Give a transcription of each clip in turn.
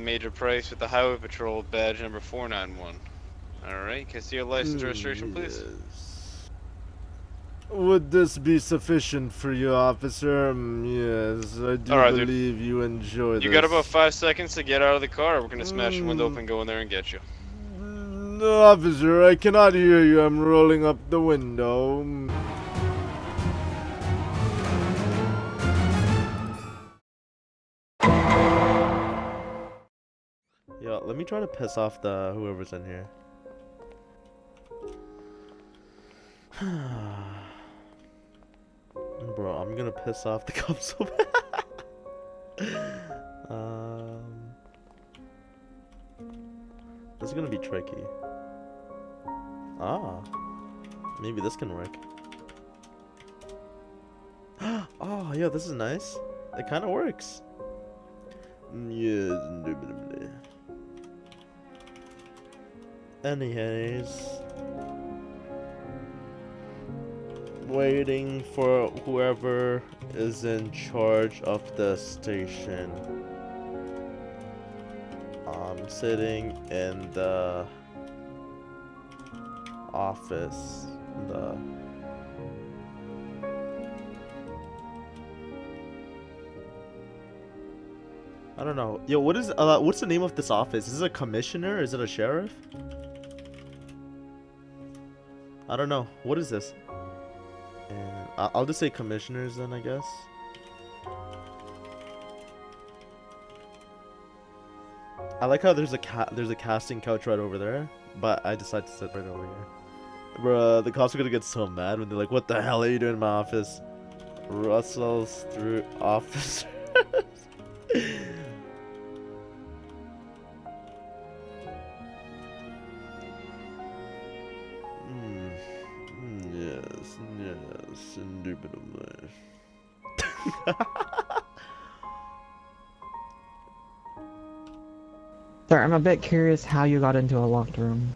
Major Price with the Highway Patrol badge number 491. Alright, can I see your license registration, please? Yes. Would this be sufficient for you, officer? Yes, I do Alright, dude. believe you enjoy You this. got about 5 seconds to get out of the car. We're gonna smash the window open, go in there, and get you. No, officer, I cannot hear you. I'm rolling up the window. Yo, let me try to piss off the whoever's in here. Bro, I'm gonna piss off the cops so bad. This is gonna be tricky. Ah, maybe this can work. Oh, yeah, this is nice. It kind of works. Yes, indubitably. Anyways, waiting for whoever is in charge of the station. I'm sitting in the office. I don't know. Yo, what's the name of this office? Is it a commissioner? Is it a sheriff? I don't know. What is this? And I'll just say commissioners then, I guess. I like how there's a casting couch right over there, but I decided to sit right over here. Bruh, the cops are gonna get so mad when they're like, "What the hell are you doing in my office?" Rustles through officers. Yes, indubitably. Sir, I'm a bit curious how you got into a locked room.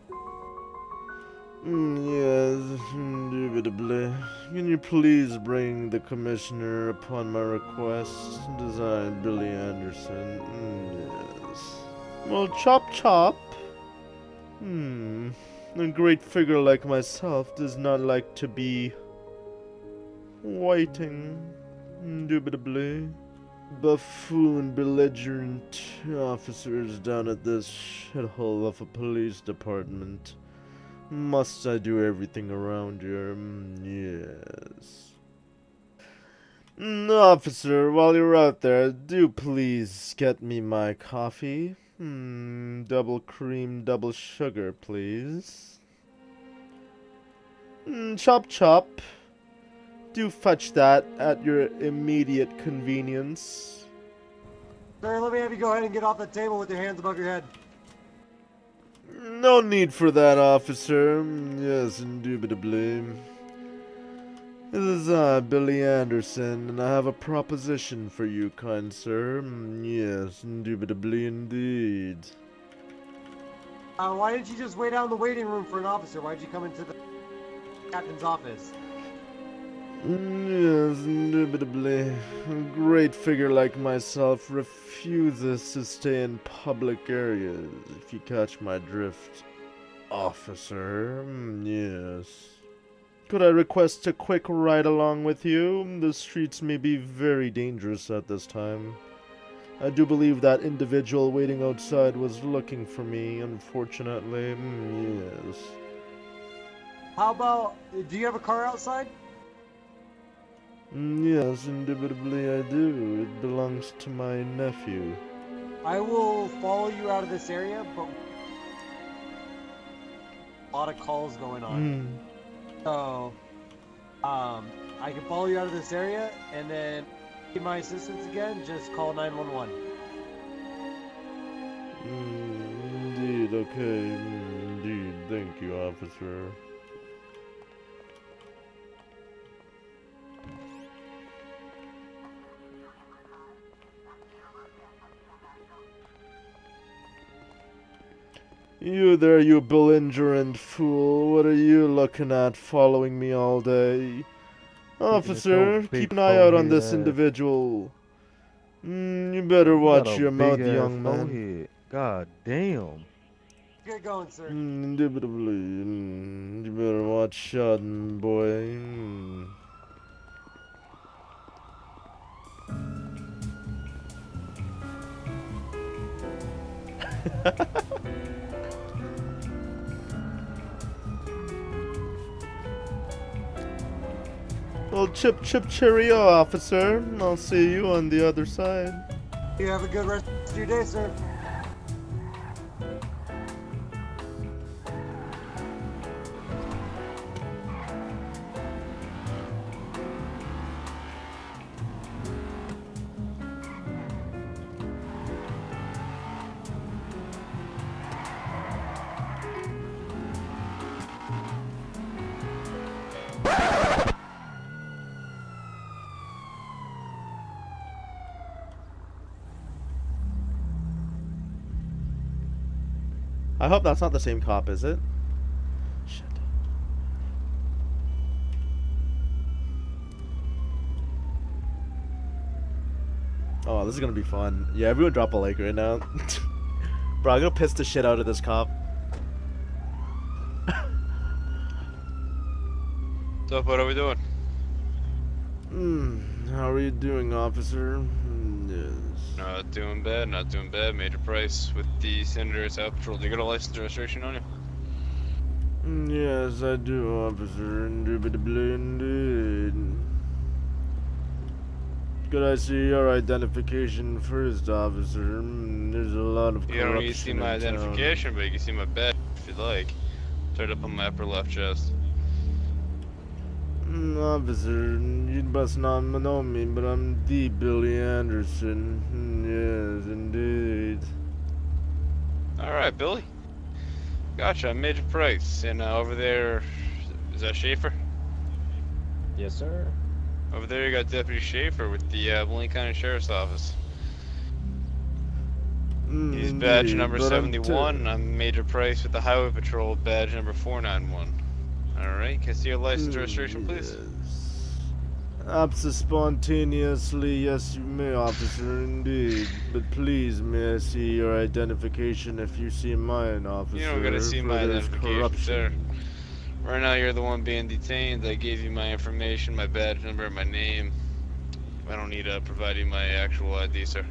Yes, indubitably. Can you please bring the commissioner upon my request? Designed Billy Anderson. Yes. Well, chop chop. A great figure like myself does not like to be waiting. Indubitably. Buffoon, belligerent officers down at this shithole of a police department. Must I do everything around here? Yes. Officer, while you're out there, do please get me my coffee. Double cream, double sugar, please. Chop chop. Do fetch that at your immediate convenience. Sir, let me have you go ahead and get off the table with your hands above your head. No need for that, officer. Yes, indubitably. This is I, Billy Anderson, and I have a proposition for you, kind sir. Yes, indubitably indeed. Why didn't you just wait out in the waiting room for an officer? Why did you come into the captain's office? Yes, indubitably. A great figure like myself refuses to stay in public areas, if you catch my drift, officer. Yes. Could I request a quick ride along with you? The streets may be very dangerous at this time. I do believe that individual waiting outside was looking for me, unfortunately. Yes. How about, do you have a car outside? Yes, indubitably I do. It belongs to my nephew. I will follow you out of this area, but a lot of calls going on. So, I can follow you out of this area, and then need my assistance again, just call 911. Indeed, okay. Indeed, thank you, officer. You there, you belligerent fool. What are you looking at, following me all day? Officer, keep an eye out on this individual. You better watch your mouth, young man. God damn. Get going, sir. Indubitably. You better watch out, boy. Well, chip cheerio, officer. I'll see you on the other side. You have a good rest of your day, sir. I hope that's not the same cop, is it? Shit. Oh, this is gonna be fun. Yeah, everyone drop a like right now. Bro, I'm gonna piss the shit out of this cop. So, what are we doing? How are you doing, officer? Yes. Not doing bad, not doing bad. Major Price with the Senator's Out Patrol. Do you got a license and registration on you? Yes, I do, officer. Indubitably indeed. Could I see your identification first, officer? There's a lot of corruption You don't need to see my in town. identification, but you can see my badge if you'd like. It's right up on my upper left chest. Officer, you must not know me, but I'm the Billy Anderson. Yes, indeed. Alright, Billy. Gotcha, I'm Major Price. And over there, is that Schaefer? Yes, sir. Over there you got Deputy Schaefer with the Blaine County Sheriff's Office. He's badge Indeed, number but 71. I'm Major Price with the Highway Patrol, badge number 491. Alright, can I see your license registration, please? Spontaneously, yes, you may, officer, indeed. But please, may I see your identification if you see mine, officer? You don't gotta see for my there's identification, sir. corruption. Right now you're the one being detained. I gave you my information, my badge number, my name. I don't need to provide you my actual ID, sir.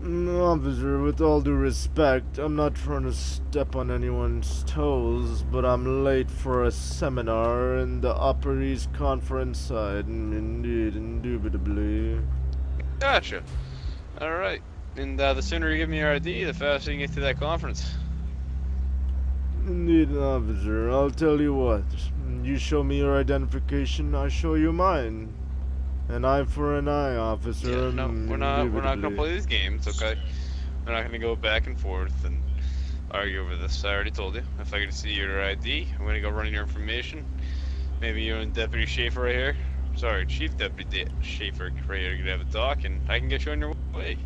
Officer, with all due respect, I'm not trying to step on anyone's toes, but I'm late for a seminar in the Upper East Conference side. Indeed, indubitably. Gotcha. Alright. And the sooner you give me your ID, the faster you can get to that conference. Indeed, officer. I'll tell you what. You show me your identification, I show you mine. An eye for an eye, officer. Yeah, no, we're not gonna indubitably. play these games, okay? We're not gonna go back and forth and argue over this. I already told you. If I get to see your ID, I'm gonna go run your information. Maybe you and Deputy Schaefer right here. Sorry, Chief Deputy Schaefer right here can have a talk, and I can get you on your way.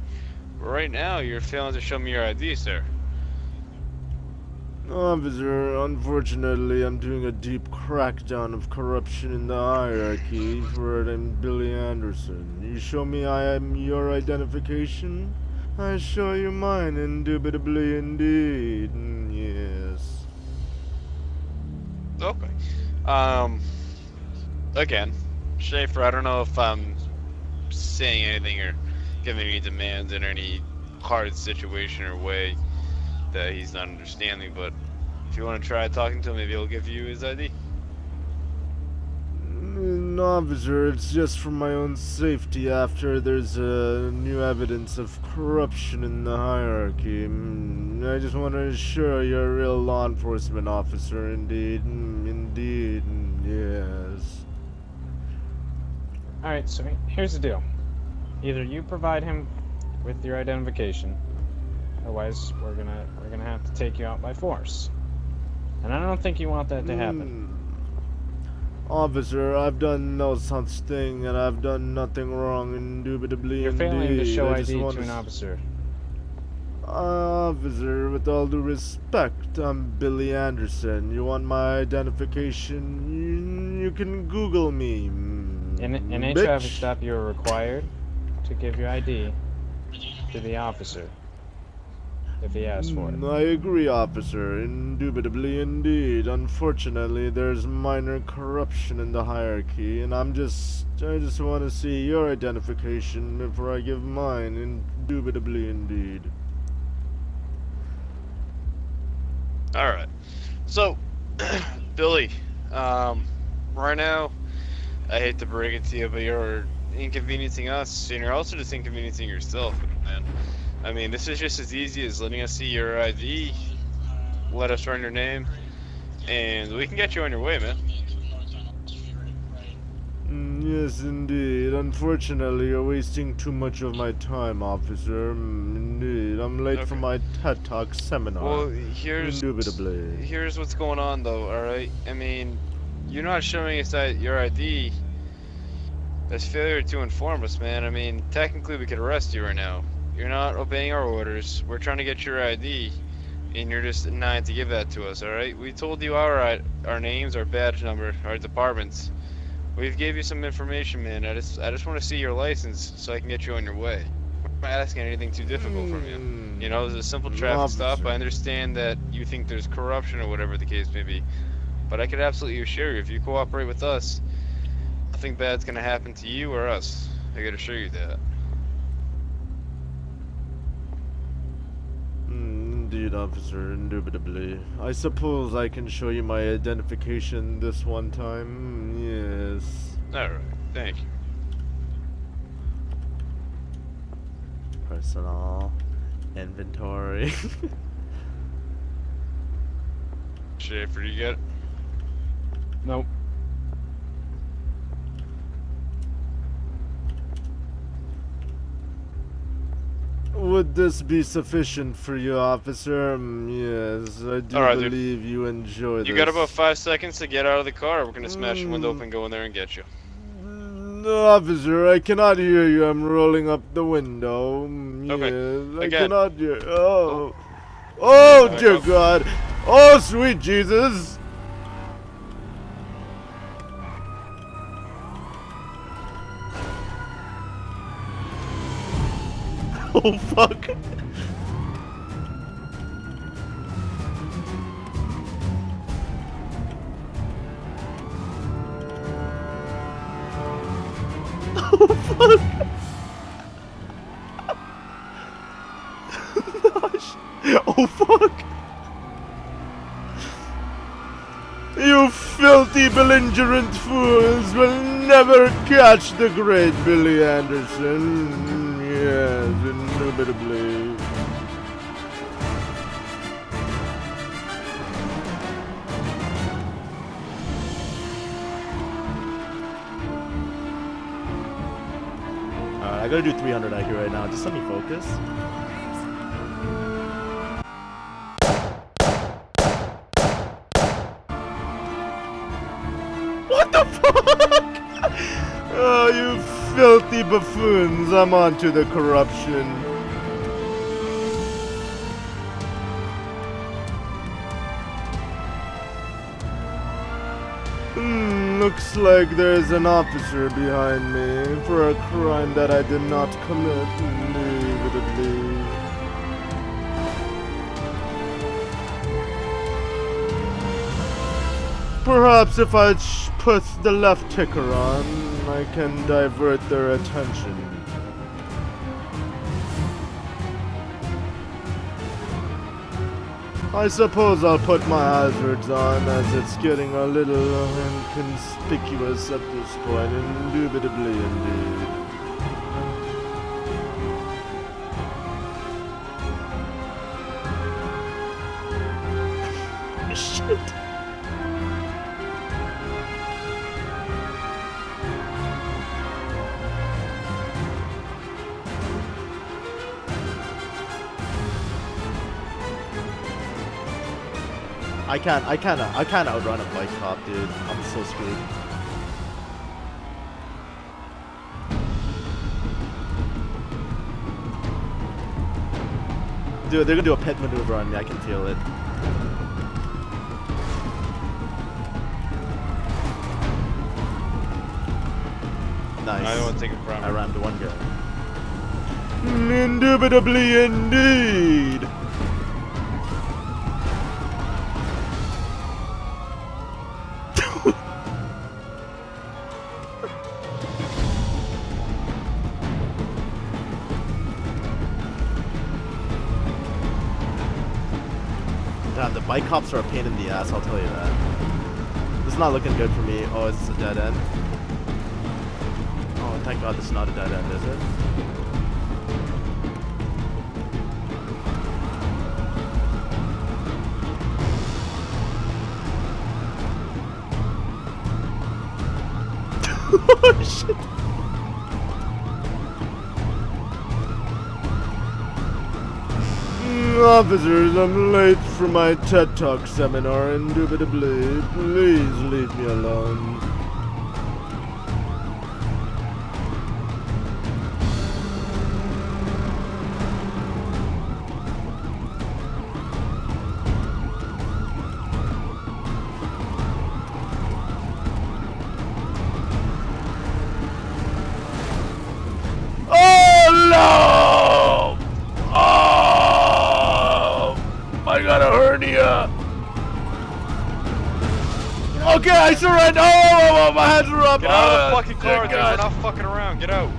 But right now, you're failing to show me your ID, sir. Officer, unfortunately, I'm doing a deep crackdown of corruption in the hierarchy for it. I'm Billy Anderson. You show me I am your identification, I show you mine, indubitably indeed. Yes. Okay. Again, Schaefer, I don't know if I'm saying anything or giving any demands in any hard situation or way that he's not understanding, but if you want to try talking to him, maybe he'll give you his ID. No, officer, it's just for my own safety after there's new evidence of corruption in the hierarchy. I just want to assure you're a real law enforcement officer, indeed. Indeed, yes. Alright, so here's the deal. Either you provide him with your identification, otherwise we're gonna have to take you out by force. And I don't think you want that to happen. Officer, I've done no such thing, and I've done nothing wrong, indubitably. You're failing to show I ID just to want an officer. Officer, with all due respect, I'm Billy Anderson. You want my identification? You can Google me. In a bitch. traffic stop, you're required to give your ID to the officer. if he asks for it. I agree, officer. Indubitably indeed. Unfortunately, there's minor corruption in the hierarchy, and I just want to see your identification before I give mine. Indubitably indeed. Alright. So, Billy, right now, I hate to break it to you, but you're inconveniencing us, and you're also just inconveniencing yourself, man. I mean, this is just as easy as letting us see your ID, let us run your name, and we can get you on your way, man. Yes, indeed. Unfortunately, you're wasting too much of my time, officer. Indeed. I'm late for Okay. my TED Talk seminar. Well, here's Indubitably. what's going on, though, alright? I mean, you're not showing us that your ID. That's failure to inform us, man. I mean, technically we could arrest you right now. You're not obeying our orders. We're trying to get your ID, and you're just denying to give that to us, alright? We told you our names, our badge number, our departments. We've gave you some information, man. I just want to see your license so I can get you on your way. I'm not asking anything too difficult from you. You know, there's a simple traffic stop. Officer. I understand that you think there's corruption or whatever the case may be. But I could absolutely assure you, if you cooperate with us, nothing bad's gonna happen to you or us. I can assure you that. Indeed, officer, indubitably. I suppose I can show you my identification this one time. Yes. Alright, thank you. Personal inventory. Schaefer, you get it? Nope. Would this be sufficient for you, officer? Yes, I do Alright, dude. believe you enjoy this. You got about 5 seconds to get out of the car. We're gonna smash the window open, go in there and get you. No, officer, I cannot hear you. I'm rolling up the window. Okay, Yes, I again. cannot hear. Oh. Oh, Back dear up. God. Oh, sweet Jesus. Oh, fuck. Oh, fuck. Gosh. Oh, fuck. You filthy belligerent fools will never catch the great Billy Anderson. Yes, indubitably. I gotta do 300 IQ right now. Just let me focus. What the fuck? Oh, you filthy buffoons. I'm on to the corruption. Looks like there's an officer behind me for a crime that I did not commit. Indubitably. Perhaps if I put the left ticker on, I can divert their attention. I suppose I'll put my hazards on as it's getting a little inconspicuous at this point. Indubitably indeed. Shit. I can't outrun a bike cop, dude. I'm so screwed. Dude, they're gonna do a pit maneuver on me. I can feel it. Nice. I don't want to take it from I you. rammed one guy. Indubitably indeed. Man, the bike cops are a pain in the ass, I'll tell you that. This is not looking good for me. Oh, it's a dead end. Oh, thank God this is not a dead end, is it? Oh, shit. Officers, I'm late for my TED Talk seminar, indubitably. Please leave me alone. Oh no! Oh! I got a hernia. Okay, I surrender. Oh, my hands are up. Get out of the fucking dear car, dude. We're God. not fucking around. Get out.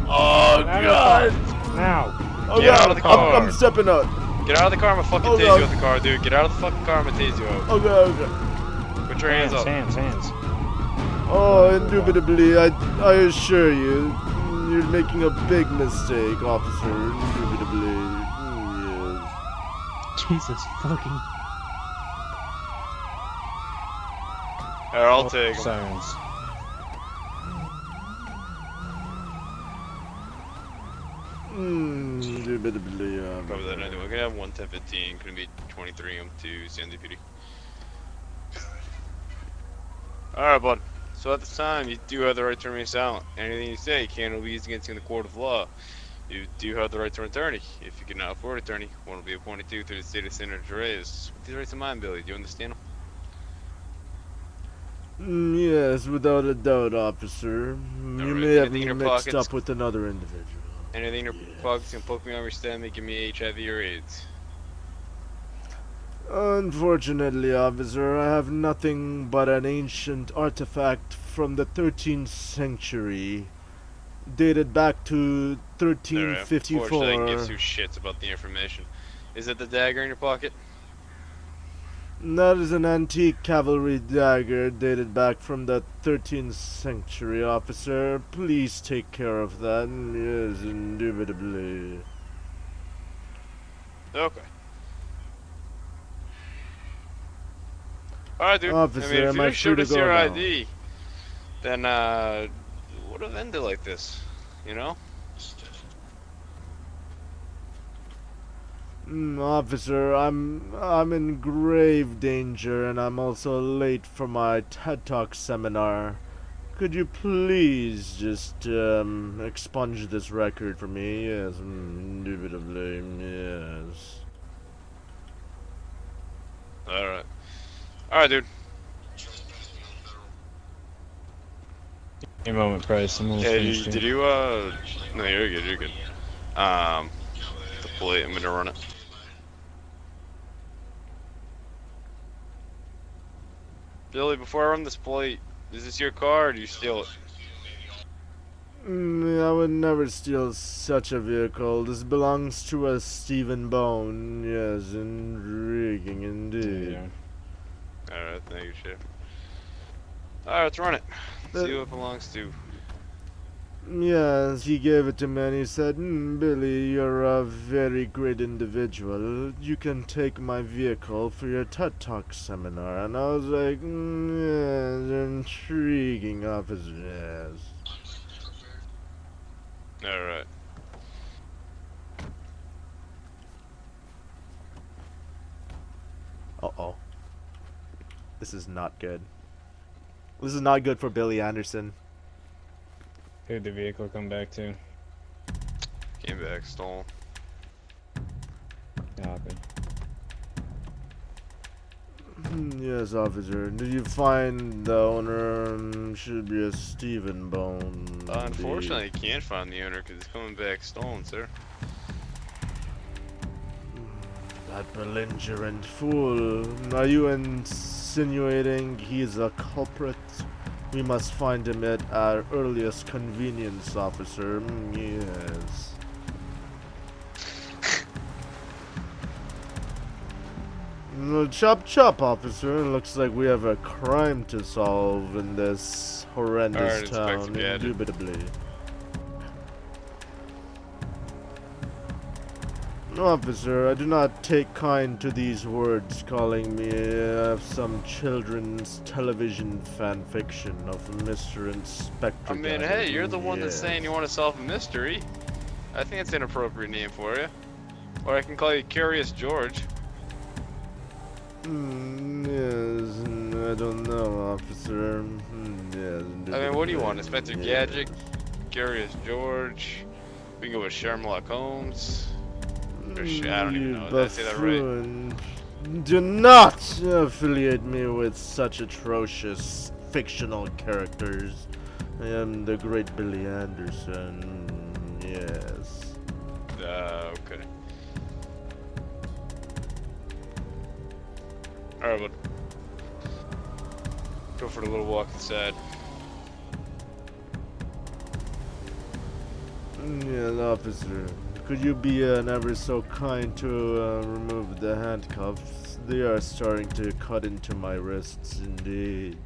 Oh Get God! Now. Oh Get God! out of the car. I'm stepping out. Get out of the car. I'm gonna fucking Oh, tase God. you out the car, dude. Get out of the fucking car. I'm gonna tase you out. Okay, okay. Put your hands up. Hands. Oh, indubitably, I assure you, you're making a big mistake, officer. Indubitably. Yes. Jesus fucking. Alright, I'll take him. Sirens. Indubitably, Cover that anyway. We're gonna have 1 10-15. Gonna be 23 to San Deputy. Alright, bud. So at this time, you do have the right to remain silent. Anything you say can be used against you in the court of law. You do have the right to an attorney. If you cannot afford an attorney, one will be appointed to you through the state of Senator Reyes. With these rights in mind, Billy, do you understand? Yes, without a doubt, officer. You Alright, may have anything in me your mixed pockets? up with another individual. Anything in your pockets can poke me on your stomach, give me HIV or AIDS. Unfortunately, officer, I have nothing but an ancient artifact from the 13th century, dated back to Alright, unfortunately, I can give 1354. two shits about the information. Is it the dagger in your pocket? That is an antique cavalry dagger dated back from the 13th century, officer. Please take care of that. Yes, indubitably. Okay. Alright, dude. Officer, I mean, if am you I didn't show free to us go your now? ID, then, would have ended like this, you know? Officer, I'm in grave danger, and I'm also late for my TED Talk seminar. Could you please just expunge this record for me? Yes, indubitably, yes. Alright. Alright, dude. A moment, Price. I'm almost Yeah, finished did here. you, no, you're good. The plate, I'm gonna run it. Billy, before I run this plate, is this your car or do you steal it? I would never steal such a vehicle. This belongs to a Stephen Bone. Yes, intriguing indeed. Yeah. Alright, thank you, Chef. Alright, let's run it. See who it belongs to. Yes, he gave it to me and he said, Billy, you're a very great individual. You can take my vehicle for your TED Talk seminar. And I was like, yes, intriguing, officer, yes. Alright. Uh-oh. This is not good. This is not good for Billy Anderson. Who'd the vehicle come back to? Came back, stolen. Copy. Yes, officer. Did you find the owner? Should be a Stephen Bone. Unfortunately, I can't find the owner because it's coming back stolen, sir. That belligerent fool. Are you insinuating he's a culprit? We must find him at our earliest convenience, officer. Yes. Well, chop chop, officer. Looks like we have a crime to solve in this horrendous Alright, Inspector town, Gadget. indubitably. Officer, I do not take kind to these words calling me some children's television fan fiction of Mr. Inspector I mean, Gadget. hey, you're the one that's Yes. saying you want to solve a mystery. I think it's an appropriate name for you. Or I can call you Curious George. Yes, I don't know, officer. Yes. I mean, what do you want, Inspector Yes. Gadget? Curious George? We can go with Sherlock Holmes. Or I don't even You know. Did I say that right? buffoon. Do not affiliate me with such atrocious fictional characters. I am the great Billy Anderson. Yes. Okay. Alright, bud. Go for the little walk inside. Yes, officer. Could you be ever so kind to remove the handcuffs? They are starting to cut into my wrists, indeed.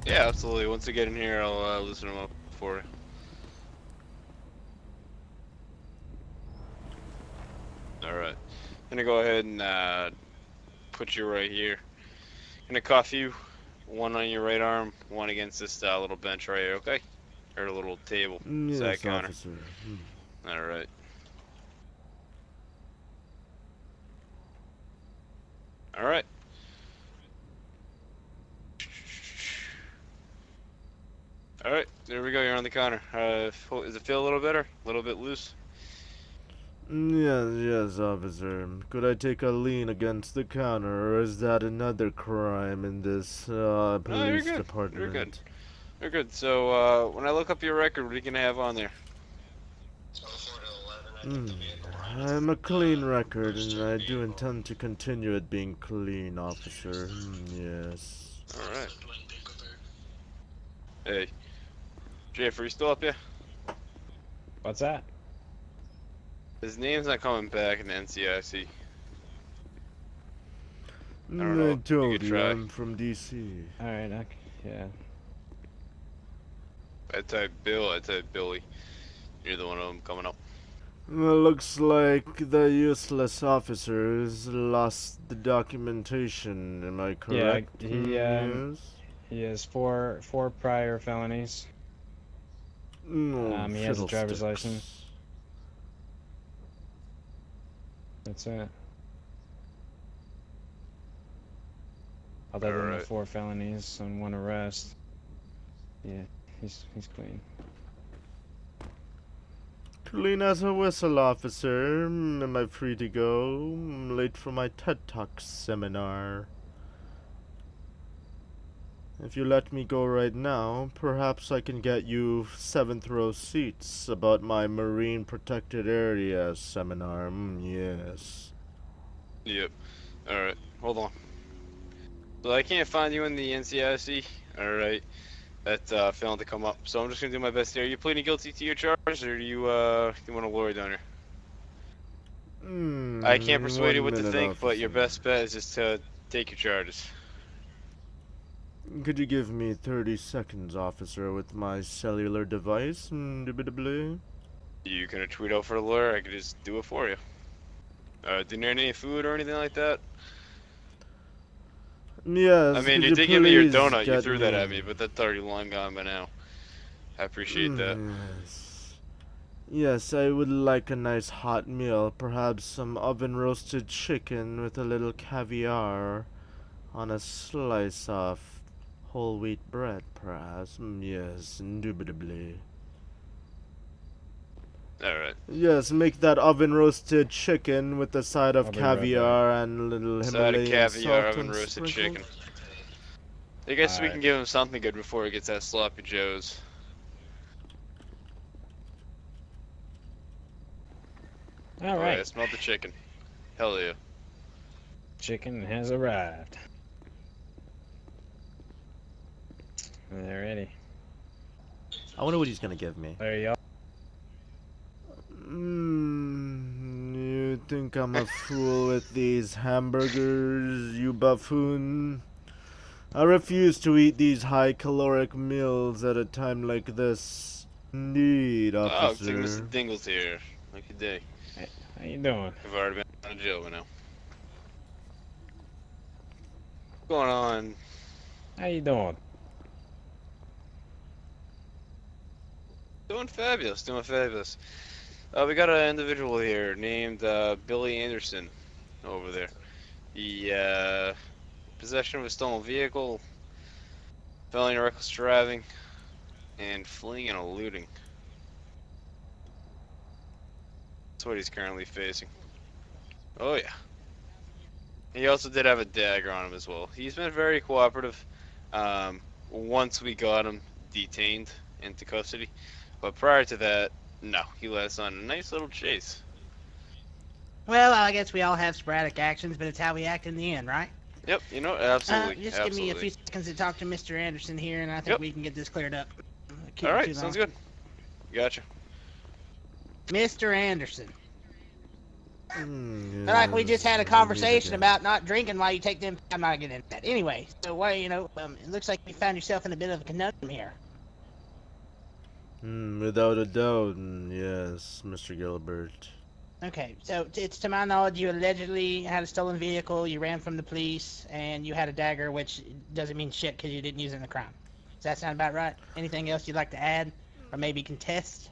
Yeah, absolutely. Once I get in here, I'll loosen them up for you. Alright. Gonna go ahead and put you right here. Gonna cuff you. One on your right arm, one against this little bench right here, okay? Or a little table. Yes, Side counter. officer. Alright. Alright. Alright, there we go, you're on the counter. Does it feel a little better? A little bit loose? Yes, officer. Could I take a lean against the counter, or is that another crime in this police good. department? You're good. You're good. So, when I look up your record, what are you gonna have on there? I'm a clean record, and I do intend to continue it being clean, officer. Yes. Alright. Hey. Jeffrey, you still up here? What's that? His name's not coming back in the NCIC. don't know. I You told could you, try. I'm from DC. Alright, okay. Yeah. I type Bill, I type Billy. You're the one of them coming up. Well, looks like the useless officers lost the documentation. Am I correct? Yes. He has four prior felonies. No, He has a driver's fiddlesticks. license. That's it. Other than the Alright. 4 felonies and 1 arrest. Yeah, he's clean. Clean as a whistle, officer. Am I free to go? I'm late for my TED Talk seminar. If you let me go right now, perhaps I can get you 7th row seats about my marine protected area seminar. Yes. Yep. Alright, hold on. So I can't find you in the NCIC. Alright. That failed to come up. So I'm just gonna do my best here. Are you pleading guilty to your charge, or do you want a lawyer down here? I can't persuade you what to think, but your best bet is just to take your charges. Could you give me 30 seconds, officer, with my cellular device? Indubitably. You gonna tweet out for the lawyer? I could just do it for you. Didn't eat any food or anything like that? Yes. I mean, could you did give me your please donut. You get threw that at me, but that's already long gone by now. I appreciate that. Yes. Yes, I would like a nice hot meal, perhaps some oven roasted chicken with a little caviar on a slice of whole wheat bread, perhaps. Yes, indubitably. Alright. Yes, make that oven roasted chicken with a side of I'll be right caviar and little Side of Himalayan caviar, salt oven and roasted sprinkles. chicken. I guess we Alright. can give him something good before he gets that sloppy joes. Alright, I smelled the chicken. Hell yeah. Chicken has arrived. They're ready. I wonder what he's gonna give me. There you go. You think I'm a fool with these hamburgers, you buffoon? I refuse to eat these high-caloric meals at a time like this. Indeed, Oh, looks like officer. Mr. Dingle's here. Lucky day. Hey, how you doing? I've already been out of jail by now. What's going on? How you doing? Doing fabulous, doing fabulous. We got an individual here named Billy Anderson over there. He, possession of a stolen vehicle, felony reckless driving, and fleeing and eluding. That's what he's currently facing. Oh yeah. He also did have a dagger on him as well. He's been very cooperative. Once we got him detained into custody, but prior to that, no, he led us on a nice little chase. Well, I guess we all have sporadic actions, but it's how we act in the end, right? Yep, you know, absolutely. Just give me a few seconds to talk to Mr. Anderson here, and I think Yep. we can get this cleared up. Keep All it right, too sounds long. good. Gotcha. Mr. Anderson. Yeah, Like we just had a yes, conversation again. about not drinking while you take them. I'm not getting into that. Anyway, so why, it looks like you found yourself in a bit of a conundrum here. Without a doubt, yes, Mr. Gilbert. Okay, so it's to my knowledge you allegedly had a stolen vehicle, you ran from the police, and you had a dagger, which doesn't mean shit because you didn't use it in the crime. Does that sound about right? Anything else you'd like to add, or maybe contest?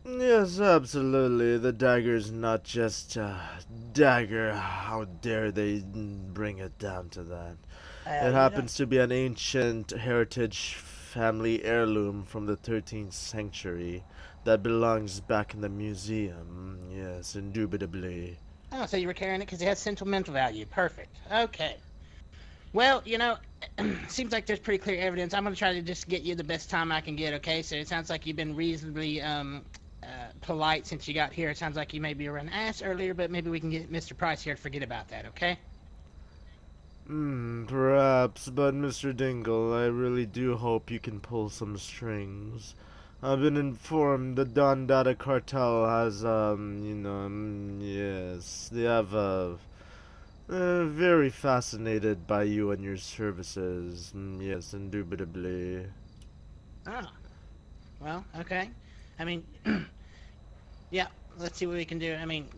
Yes, absolutely. The dagger's not just a dagger. How dare they bring it down to that? It happens to be an ancient heritage family heirloom from the 13th century that belongs back in the museum. Yes, indubitably. Oh, so you were carrying it because it has sentimental value. Perfect. Okay. Well, seems like there's pretty clear evidence. I'm going to try to just get you the best time I can get, okay? So it sounds like you've been reasonably polite since you got here. It sounds like you maybe were an ass earlier, but maybe we can get Mr. Price here to forget about that, okay? Perhaps, but Mr. Dingle, I really do hope you can pull some strings. I've been informed the Don Dada cartel has, yes, they have, very fascinated by you and your services. Yes, indubitably. Oh. Well, okay. I mean, yeah, let's see what we can do. I mean,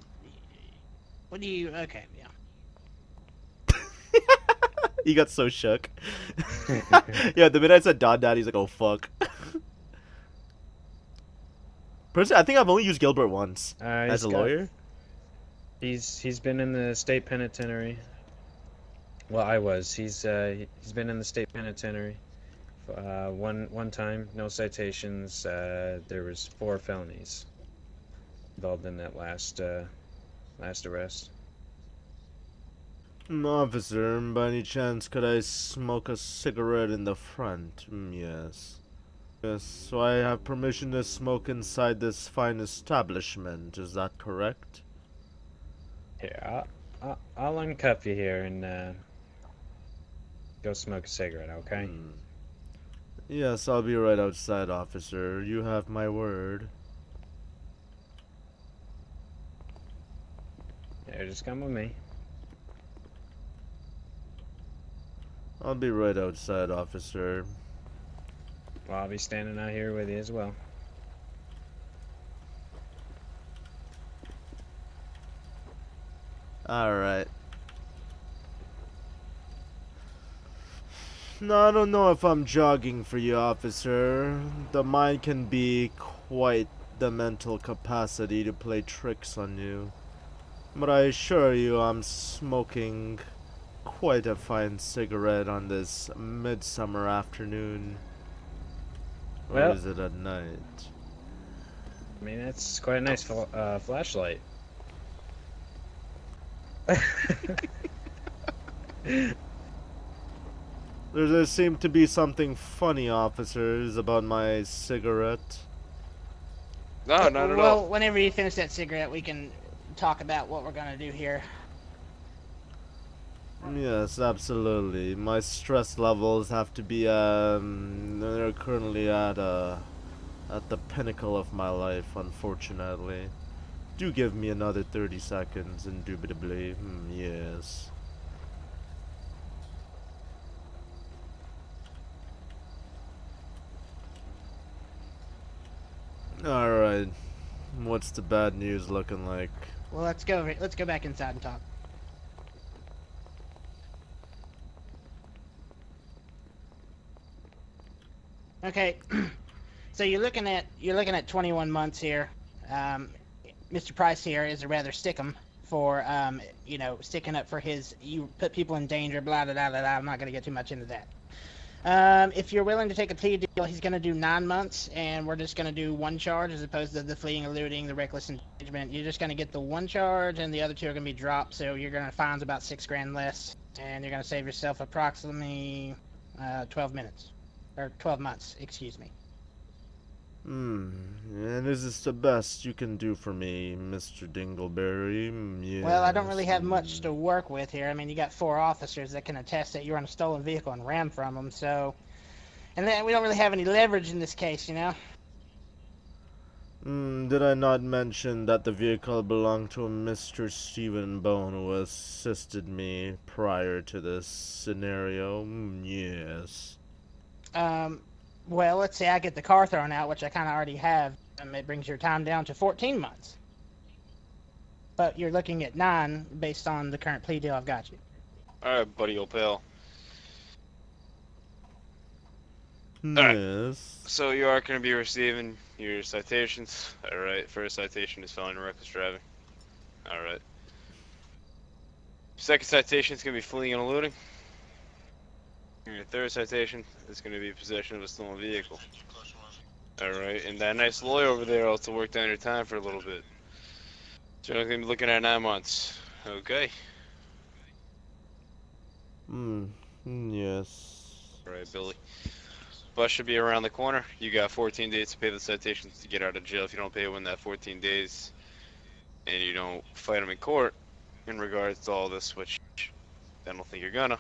what do you, okay, yeah. He got so shook. Yeah, the minute I said Don Dad, he's like, oh fuck. Personally, I think I've only used Gilbert once. As a lawyer? He's been in the state penitentiary. Well, I was. He's been in the state penitentiary. One time, no citations. There was 4 felonies involved in that last arrest. Officer, by any chance could I smoke a cigarette in the front? Yes. Yes, so I have permission to smoke inside this fine establishment, is that correct? Here, I'll uncuff you here and go smoke a cigarette, okay? Yes, I'll be right outside, officer. You have my word. Yeah, just come with me. I'll be right outside, officer. Well, I'll be standing out here with you as well. Alright. No, I don't know if I'm jogging for you, officer. The mind can be quite the mental capacity to play tricks on you. But I assure you I'm smoking quite a fine cigarette on this midsummer afternoon. Well, or is it at night? I mean, that's quite a nice flashlight. There seemed to be something funny, officers, about my cigarette. No, not at Well, all. whenever you finish that cigarette, we can talk about what we're going to do here. Yes, absolutely. My stress levels have to be, they're currently at the pinnacle of my life, unfortunately. Do give me another 30 seconds, indubitably. Yes. Alright. What's the bad news looking like? Well, let's go back inside and talk. Okay, so you're looking at 21 months here. Mr. Price here is a rather stickum for sticking up for his. You put people in danger. Blah blah blah blah. I'm not gonna get too much into that. If you're willing to take a plea deal, he's gonna do 9 months, and we're just gonna do one charge as opposed to the fleeing, eluding, the reckless endangerment. You're just gonna get the one charge, and the other two are gonna be dropped. So you're gonna fines about $6,000 less, and you're gonna save yourself approximately 12 minutes. Or 12 months, excuse me. And is this the best you can do for me, Mr. Dingleberry? Yes. Well, I don't really have much to work with here. I mean, you got 4 officers that can attest that you're on a stolen vehicle and ran from them, so... And then we don't really have any leverage in this case, you know? Did I not mention that the vehicle belonged to a Mr. Stephen Bone who assisted me prior to this scenario? Yes. Well, let's say I get the car thrown out, which I kind of already have, and it brings your time down to 14 months. But you're looking at 9 based on the current plea deal I've got you. Alright, buddy, old pal. Yes. So you are going to be receiving your citations. Alright, first citation is felony reckless driving. Alright. Second citation is going to be fleeing and eluding. And your third citation is going to be possession of a stolen vehicle. Alright, and that nice lawyer over there also worked down your time for a little bit. So you're going to be looking at 9 months. Okay. Yes. Alright, Billy. Bus should be around the corner. You got 14 days to pay the citations to get out of jail. If you don't pay within that 14 days and you don't fight them in court in regards to all this, which I don't think you're gonna,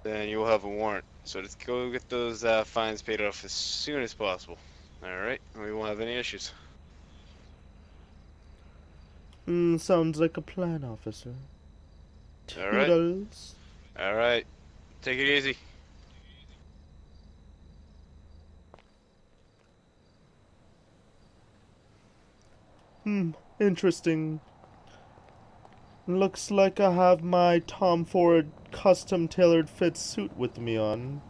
then you will have a warrant. So just go get those fines paid off as soon as possible. Alright? We won't have any issues. Sounds like a plan, officer. Alright. Toodles. Alright. Take it easy. Interesting. Looks like I have my Tom Ford custom-tailored fit suit with me on.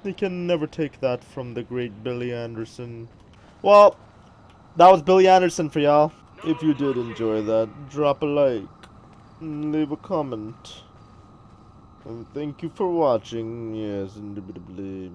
You can never take that from the great Billy Anderson. Well, that was Billy Anderson for y'all. If you did enjoy that, drop a like, and leave a comment. And thank you for watching. Yes, indubitably.